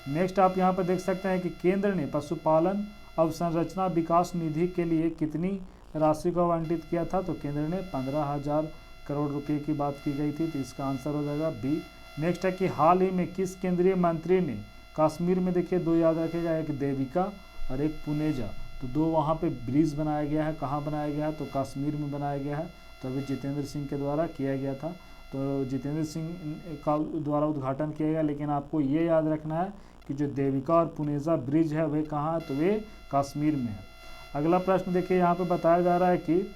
नेक्स्ट आप यहाँ पर देख सकते हैं कि केंद्र ने पशुपालन अवसंरचना विकास निधि के लिए कितनी राशि को आवंटित किया था, तो केंद्र ने 15,000 करोड़ रुपए की बात की गई थी। तो इसका आंसर हो जाएगा बी। नेक्स्ट है कि हाल ही में किस केंद्रीय मंत्री ने कश्मीर में, देखिए दो याद रखेगा, एक देविका और एक पुनेजा, तो दो वहाँ पे ब्रिज बनाया गया है। कहाँ बनाया गया है, तो कश्मीर में बनाया गया है। तो अभी जितेंद्र सिंह के द्वारा किया गया था, तो जितेंद्र सिंह का द्वारा उद्घाटन किया गया। लेकिन आपको ये याद रखना है कि जो देविका और पुनेजा ब्रिज है वे कहाँ है, तो वे कश्मीर में है। अगला प्रश्न देखिए, यहाँ पे बताया जा रहा है कि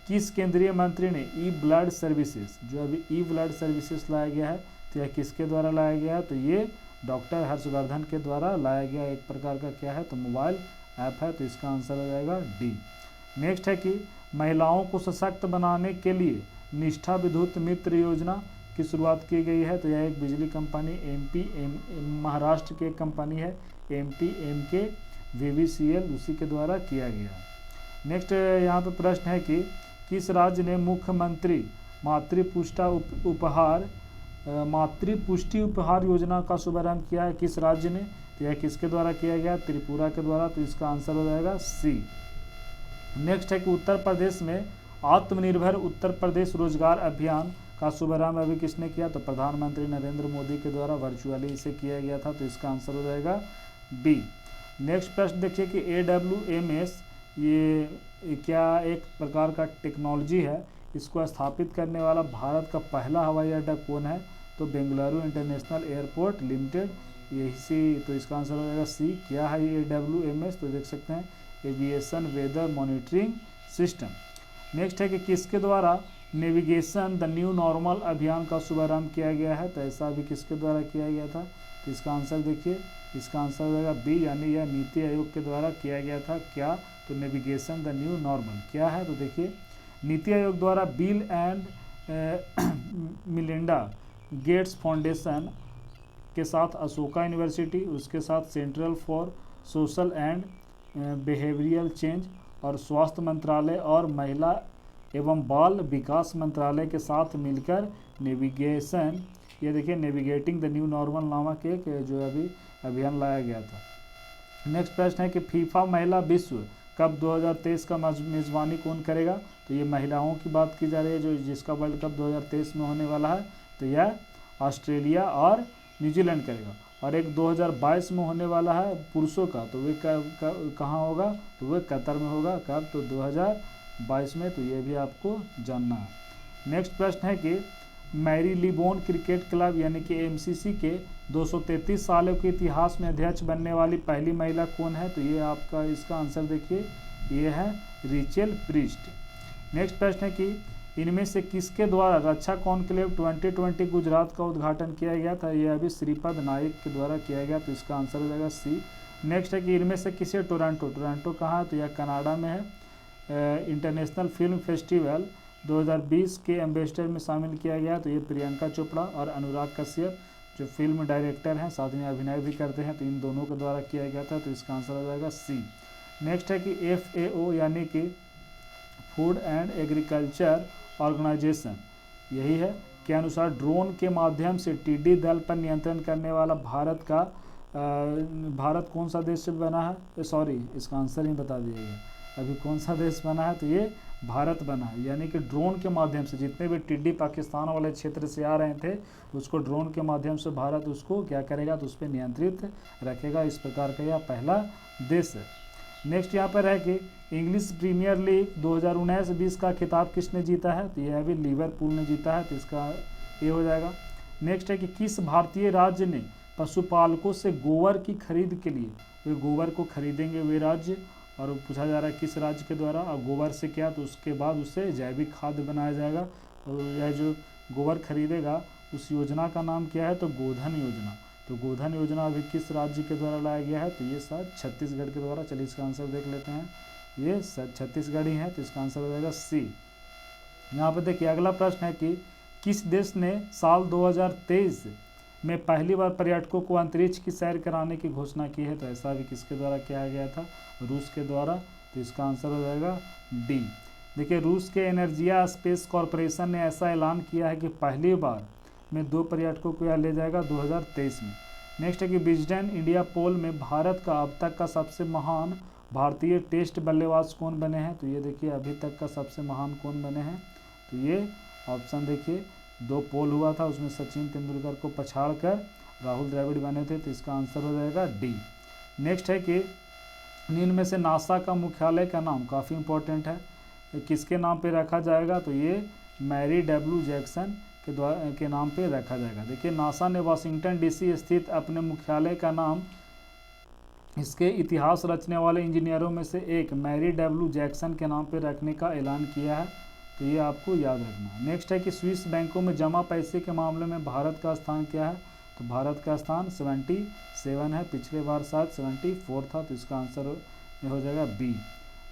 किस केंद्रीय मंत्री ने ई ब्लड सर्विसेज, जो अभी ई ब्लड सर्विसेज लाया गया है, तो यह किसके द्वारा लाया गया है, तो ये डॉक्टर हर्षवर्धन के द्वारा लाया गया एक प्रकार का क्या है, तो मोबाइल ऐप है। तो इसका आंसर हो जाएगा डी। नेक्स्ट है कि महिलाओं को सशक्त बनाने के लिए निष्ठा विद्युत मित्र योजना की शुरुआत की गई है। तो यह एक बिजली कंपनी महाराष्ट्र की एक कंपनी है MPMK VVCL, उसी के द्वारा किया गया। नेक्स्ट यहाँ पे प्रश्न है कि किस राज्य ने मुख्यमंत्री मातृपुष्टि उपहार योजना का शुभारंभ किया है, किस राज्य ने, तो यह किसके द्वारा किया गया, त्रिपुरा के द्वारा। तो इसका आंसर हो जाएगा सी। नेक्स्ट है कि उत्तर प्रदेश में आत्मनिर्भर उत्तर प्रदेश रोजगार अभियान का शुभारंभ अभी किसने किया, तो प्रधानमंत्री नरेंद्र मोदी के द्वारा वर्चुअली इसे किया गया था। तो इसका आंसर हो जाएगा बी। नेक्स्ट प्रश्न देखिए कि AWMS ये क्या एक प्रकार का टेक्नोलॉजी है, इसको स्थापित करने वाला भारत का पहला हवाई अड्डा कौन है, तो बेंगलुरु इंटरनेशनल एयरपोर्ट लिमिटेड, यही। तो इसका आंसर हो जाएगा सी। क्या है ये AWMS, तो देख सकते हैं aviation weather monitoring system. Next है कि किसके द्वारा नेविगेशन द न्यू नॉर्मल अभियान का शुभारंभ किया गया है, तो ऐसा भी किसके द्वारा किया गया था, तो इसका आंसर देखिए, इसका आंसर हो जाएगा बी, यानी यह नीति आयोग के द्वारा किया गया था। क्या, तो नेविगेशन द न्यू नॉर्मल क्या है, तो देखिए नीति आयोग द्वारा bill and Melinda Gates foundation के साथ अशोका यूनिवर्सिटी, उसके साथ central for social and behavioural change और स्वास्थ्य मंत्रालय और महिला एवं बाल विकास मंत्रालय के साथ मिलकर नेविगेशन, ये देखिए नेविगेटिंग द न्यू नॉर्मल नामक एक जो अभी अभियान लाया गया था। नेक्स्ट प्रश्न है कि फीफा महिला विश्व कप 2023 का मेज़बानी कौन करेगा, तो ये महिलाओं की बात की जा रही है, जो जिसका वर्ल्ड कप 2023 में होने वाला है, तो यह ऑस्ट्रेलिया और न्यूजीलैंड करेगा। और एक 2022 में होने वाला है पुरुषों का, तो वे कहाँ होगा, तो वह कतर में होगा। कब, तो 2022 में। तो ये भी आपको जानना है। नेक्स्ट प्रश्न है कि मैरीलीबोन क्रिकेट क्लब यानी कि MCC के 233 सालों के इतिहास में अध्यक्ष बनने वाली पहली महिला कौन है, तो ये आपका इसका आंसर देखिए, ये है रिचेल प्रीस्ट। नेक्स्ट प्रश्न है कि इनमें से किसके द्वारा रक्षा कॉन्क्लेव 2020 गुजरात का उद्घाटन किया गया था, यह अभी श्रीपद नाइक के द्वारा किया गया। तो इसका आंसर हो जाएगा सी। नेक्स्ट है कि इनमें से किसे टोरंटो कहाँ है, तो यह कनाडा में है। इंटरनेशनल फिल्म फेस्टिवल 2020 के एम्बेसडर में शामिल किया गया, तो ये प्रियंका चोपड़ा और अनुराग कश्यप जो फिल्म डायरेक्टर हैं, साथ में अभिनय भी करते हैं, तो इन दोनों के द्वारा किया गया था। तो इसका आंसर हो जाएगा सी। नेक्स्ट है कि FAO यानी कि फूड एंड एग्रीकल्चर ऑर्गेनाइजेशन, यही है, के अनुसार ड्रोन के माध्यम से टिड्डी दल पर नियंत्रण करने वाला भारत कौन सा देश से बना है, सॉरी इसका आंसर ही बता दिया गया, अभी कौन सा देश बना है, तो ये भारत बना है। यानी कि ड्रोन के माध्यम से जितने भी टिड्डी पाकिस्तान वाले क्षेत्र से आ रहे थे, उसको ड्रोन के माध्यम से भारत उसको क्या करेगा, तो उस पर नियंत्रित रखेगा। इस प्रकार का यह पहला देश है। नेक्स्ट यहाँ पर है कि इंग्लिश प्रीमियर लीग 2019-20 का खिताब किसने जीता है, तो यह भी लिवरपूल ने जीता है। तो इसका ये हो जाएगा। नेक्स्ट है कि किस भारतीय राज्य ने पशुपालकों से गोबर की खरीद के लिए, वे गोबर को खरीदेंगे वे राज्य, और पूछा जा रहा है किस राज्य के द्वारा, और गोबर से क्या, तो उसके बाद उससे जैविक खाद बनाया जाएगा। और यह जो गोबर खरीदेगा उस योजना का नाम क्या है, तो गोधन योजना। तो गोधन योजना अभी किस राज्य के द्वारा लाया गया है, तो ये शायद छत्तीसगढ़ के द्वारा। चलिए इसका आंसर देख लेते हैं, ये छत्तीसगढ़ ही है। तो इसका आंसर हो जाएगा सी। यहाँ पर देखिए अगला प्रश्न है कि किस देश ने साल 2023 में पहली बार पर्यटकों को अंतरिक्ष की सैर कराने की घोषणा की है, तो ऐसा भी किसके द्वारा किया गया था, रूस के द्वारा। तो इसका आंसर हो जाएगा डी। देखिए, रूस के एनर्जिया स्पेस कॉरपोरेशन ने ऐसा ऐलान किया है कि पहली बार में 2 पर्यटकों को यह ले जाएगा 2023 में। नेक्स्ट है कि विजडन इंडिया पोल में भारत का अब तक का सबसे महान भारतीय टेस्ट बल्लेबाज कौन बने हैं, तो ये देखिए अभी तक का सबसे महान कौन बने हैं, तो ये ऑप्शन देखिए 2 पोल हुआ था, उसमें सचिन तेंदुलकर को पछाड़कर राहुल द्रविड़ बने थे, तो इसका आंसर हो जाएगा डी। नेक्स्ट है कि निम्न में से नासा का मुख्यालय का नाम काफ़ी इंपॉर्टेंट है, किसके नाम पे रखा जाएगा, तो ये मैरी डब्ल्यू जैक्सन के नाम पे रखा जाएगा। देखिए, नासा ने वाशिंगटन डीसी स्थित अपने मुख्यालय का नाम इसके इतिहास रचने वाले इंजीनियरों में से एक मैरी डब्ल्यू जैक्सन के नाम पे रखने का ऐलान किया है, तो ये आपको याद रखना है। नेक्स्ट है कि स्विस बैंकों में जमा पैसे के मामले में भारत का स्थान क्या है, तो भारत का स्थान 77 है, पिछले बार शायद 74 था, तो इसका आंसर हो जाएगा बी।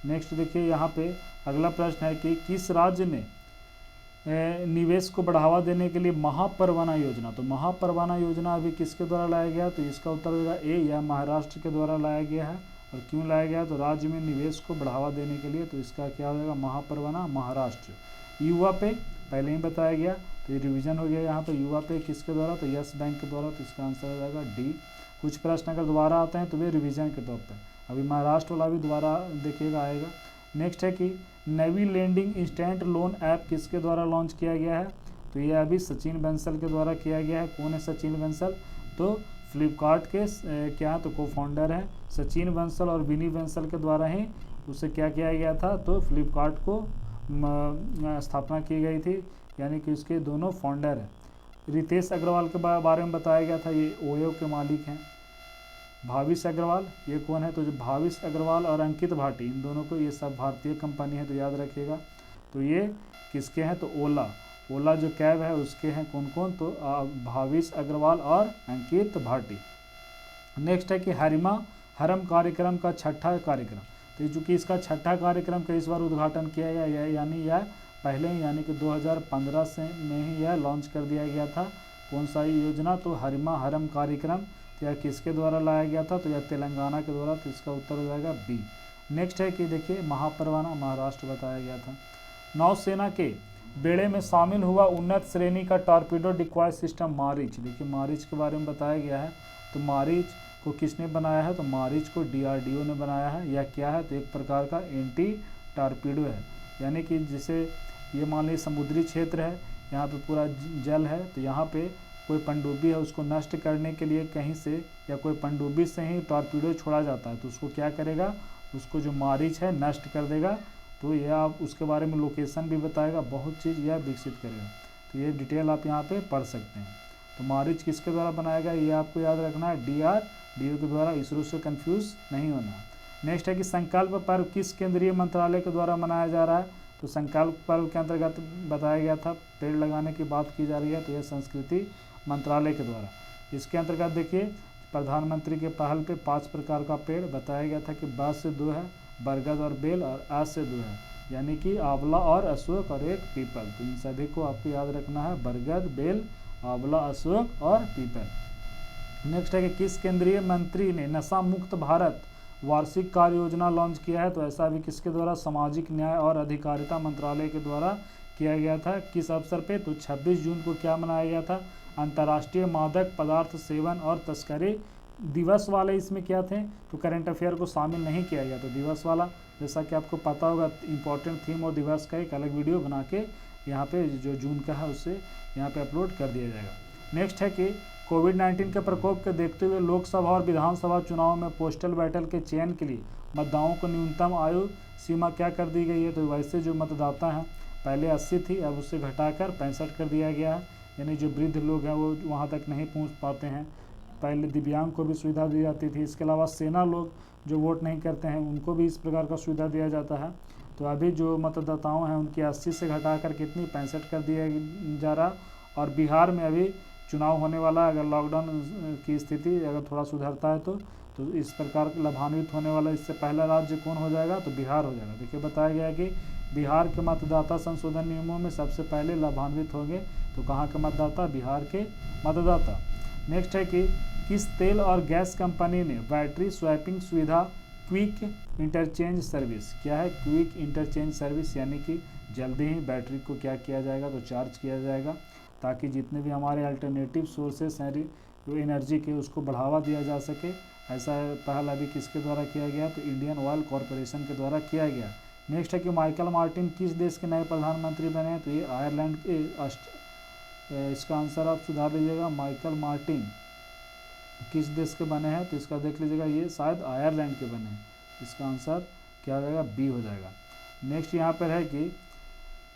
नेक्स्ट देखिए, यहाँ पे अगला प्रश्न है कि किस राज्य ने निवेश को बढ़ावा देने के लिए महापरवाना योजना, तो महापरवाना योजना अभी किसके द्वारा लाया गया, तो इसका उत्तर होगा ए, यह महाराष्ट्र के द्वारा लाया गया है। और क्यों लाया गया, तो राज्य में निवेश को बढ़ावा देने के लिए, तो इसका क्या हो जाएगा, महापरवाना महाराष्ट्र। युवा पे पहले ही बताया गया, तो ये रिवीजन हो गया यहाँ पे, युवा पे किसके द्वारा, तो यस बैंक के द्वारा, तो इसका आंसर हो जाएगा डी। कुछ प्रश्न अगर दोबारा आते हैं तो वे रिवीजन के तौर पर, अभी महाराष्ट्र वाला भी दोबारा देखिएगा आएगा। नेक्स्ट है कि नवी लेंडिंग इंस्टेंट लोन ऐप किसके द्वारा लॉन्च किया गया है, तो ये अभी सचिन बंसल के द्वारा किया गया है। कौन है सचिन बंसल, तो फ्लिपकार्ट के क्या तो को फाउंडर हैं सचिन बंसल, और विनी बंसल के द्वारा ही उसे क्या किया गया था, तो फ्लिपकार्ट को स्थापना की गई थी, यानी कि उसके दोनों फाउंडर हैं। रितेश अग्रवाल के बारे में बताया गया था, ये ओयो के मालिक हैं। भाविश अग्रवाल ये कौन है, तो जो भाविश अग्रवाल और अंकित भाटी, इन दोनों को, ये सब भारतीय कंपनी है, तो याद रखिएगा। तो ये किसके हैं, तो ओला जो कैब है उसके हैं। कौन कौन, तो भाविश अग्रवाल और अंकित भाटी। नेक्स्ट है कि हरम कार्यक्रम का 6ठा कार्यक्रम, तो चूँकि इसका 6ठा कार्यक्रम का इस बार उद्घाटन किया गया, यानी यह पहले ही यानी कि 2015 से में ही यह लॉन्च कर दिया गया था। कौन सा योजना, तो हरम कार्यक्रम, तो यह किसके द्वारा लाया गया था, तो यह तेलंगाना के द्वारा, तो इसका उत्तर हो जाएगा बी। नेक्स्ट है कि देखिए महापरवाना महाराष्ट्र बताया गया था। नौसेना के बेड़े में शामिल हुआ उन्नत श्रेणी का टॉर्पीडो डिक्वाय सिस्टम मारिच, देखिए मारिच के बारे में बताया गया है। तो मारिच को किसने बनाया है, तो मारिच को DRDO ने बनाया है। यह क्या है, तो एक प्रकार का एंटी टॉर्पीडो है, यानी कि जिसे ये मान लीजिए समुद्री क्षेत्र है, यहाँ पे पूरा जल है, तो यहाँ पे कोई पनडुब्बी है, उसको नष्ट करने के लिए कहीं से या कोई पनडुब्बी से ही टॉर्पीडो छोड़ा जाता है, तो उसको क्या करेगा, उसको जो मारिच है नष्ट कर देगा। तो यह आप उसके बारे में लोकेशन भी बताएगा, बहुत चीज़ यह विकसित करेगा। तो ये डिटेल आप यहाँ पे पढ़ सकते हैं। तो मारिच किसके द्वारा बनाया गया, ये आपको याद रखना है, DRDO के द्वारा, इसरो से कंफ्यूज नहीं होना। नेक्स्ट है कि संकल्प पर्व किस केंद्रीय मंत्रालय के द्वारा मनाया जा रहा है, तो संकल्प पर्व के अंतर्गत बताया गया था, पेड़ लगाने की बात की जा रही है, तो यह संस्कृति मंत्रालय के द्वारा। इसके अंतर्गत देखिए प्रधानमंत्री के पहल पे 5 प्रकार का पेड़ बताया गया था कि ब से 2 है, बरगद और बेल, और आ से 2 है, यानी कि आंवला और अशोक और एक पीपल। तो इन सभी को आपको याद रखना है, बरगद, बेल, आंवला, अशोक और पीपल। नेक्स्ट है कि किस केंद्रीय मंत्री ने नशा मुक्त भारत वार्षिक कार्य योजना लॉन्च किया है, तो ऐसा भी किसके द्वारा, सामाजिक न्याय और अधिकारिता मंत्रालय के द्वारा किया गया था। किस अवसर पे, तो 26 जून को क्या मनाया गया था, अंतर्राष्ट्रीय मादक पदार्थ सेवन और तस्करी दिवस वाले इसमें क्या थे, तो करंट अफेयर को शामिल नहीं किया गया। तो दिवस वाला जैसा कि आपको पता होगा, इम्पोर्टेंट थीम और दिवस का एक अलग वीडियो बना के यहाँ पे जो जून का है उससे यहाँ पे अपलोड कर दिया जाएगा। नेक्स्ट है कि कोविड-19 के प्रकोप के देखते हुए लोकसभा और विधानसभा चुनाव में पोस्टल बैटल के चयन के लिए मतदाताओं को न्यूनतम आयु सीमा क्या कर दी गई है, तो वैसे जो मतदाता हैं पहले 80 थी, अब उससे घटाकर 65 कर दिया गया है, यानी जो वृद्ध लोग हैं वो वहाँ तक नहीं पहुँच पाते हैं। पहले दिव्यांग को भी सुविधा दी जाती थी, इसके अलावा सेना लोग जो वोट नहीं करते हैं उनको भी इस प्रकार का सुविधा दिया जाता है। तो अभी जो मतदाताओं हैं उनकी 80 से घटाकर कितनी 65 कर दिया जा रहा। और बिहार में अभी चुनाव होने वाला, अगर लॉकडाउन की स्थिति अगर थोड़ा सुधरता है तो इस प्रकार लाभान्वित होने वाला इससे पहला राज्य कौन हो जाएगा, तो बिहार हो जाएगा। देखिए बताया गया है कि बिहार के मतदाता संशोधन नियमों में सबसे पहले लाभान्वित होंगे, तो कहाँ के मतदाता, बिहार के मतदाता। नेक्स्ट है कि किस तेल और गैस कंपनी ने बैटरी स्वैपिंग सुविधा क्विक इंटरचेंज सर्विस, क्या है क्विक इंटरचेंज सर्विस, यानी कि जल्दी ही बैटरी को क्या किया जाएगा तो चार्ज किया जाएगा, ताकि जितने भी हमारे अल्टरनेटिव सोर्सेस हैं एनर्जी के उसको बढ़ावा दिया जा सके। ऐसा पहल अभी किसके द्वारा किया गया तो इंडियन ऑयल कॉरपोरेशन के द्वारा किया गया। नेक्स्ट है कि माइकल मार्टिन किस देश के नए प्रधानमंत्री बने हैं तो ये आयरलैंड के इसका आंसर आप सुधार लीजिएगा, माइकल मार्टिन किस देश के बने हैं तो इसका देख लीजिएगा, ये शायद आयरलैंड के बने हैं। इसका आंसर क्या हो जाएगा, बी हो जाएगा। नेक्स्ट यहाँ पर है कि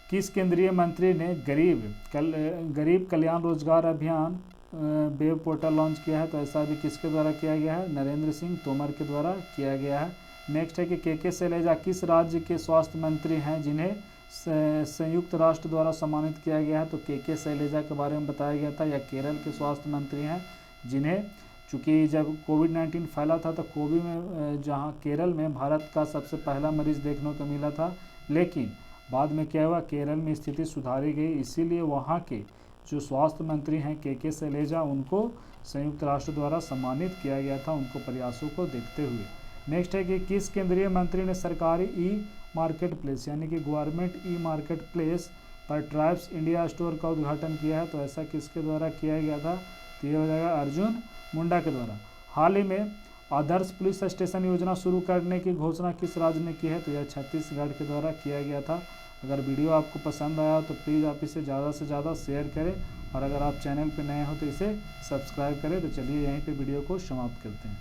किस केंद्रीय मंत्री ने गरीब कल्याण रोजगार अभियान वेब पोर्टल लॉन्च किया है तो ऐसा भी किसके द्वारा किया गया है, नरेंद्र सिंह तोमर के द्वारा किया गया है। नेक्स्ट है कि के शैलजा किस राज्य के स्वास्थ्य मंत्री हैं जिन्हें संयुक्त राष्ट्र द्वारा सम्मानित किया गया है तो के शैलजा के बारे में बताया गया था, या केरल के स्वास्थ्य मंत्री हैं जिन्हें, चूँकि जब कोविड-19 फैला था तो कोविड में जहाँ केरल में भारत का सबसे पहला मरीज़ देखने को मिला था, लेकिन बाद में क्या हुआ, केरल में स्थिति सुधारी गई, इसीलिए वहाँ के जो स्वास्थ्य मंत्री हैं के शैलजा उनको संयुक्त राष्ट्र द्वारा सम्मानित किया गया था, उनको प्रयासों को देखते हुए। नेक्स्ट है कि किस केंद्रीय मंत्री ने सरकारी ई मार्केट प्लेस यानी कि गवर्नमेंट ई मार्केट प्लेस पर ट्राइब्स इंडिया स्टोर का उद्घाटन किया है तो ऐसा किसके द्वारा किया गया था तो ये हो जाएगा अर्जुन मुंडा के द्वारा। हाल ही में आदर्श पुलिस स्टेशन योजना शुरू करने की घोषणा किस राज्य ने की है तो यह छत्तीसगढ़ के द्वारा किया गया था। अगर वीडियो आपको पसंद आया तो प्लीज़ आप इसे ज़्यादा से ज़्यादा शेयर करें, और अगर आप चैनल पर नए हो तो इसे सब्सक्राइब करें। तो चलिए यहीं पे वीडियो को समाप्त करते हैं।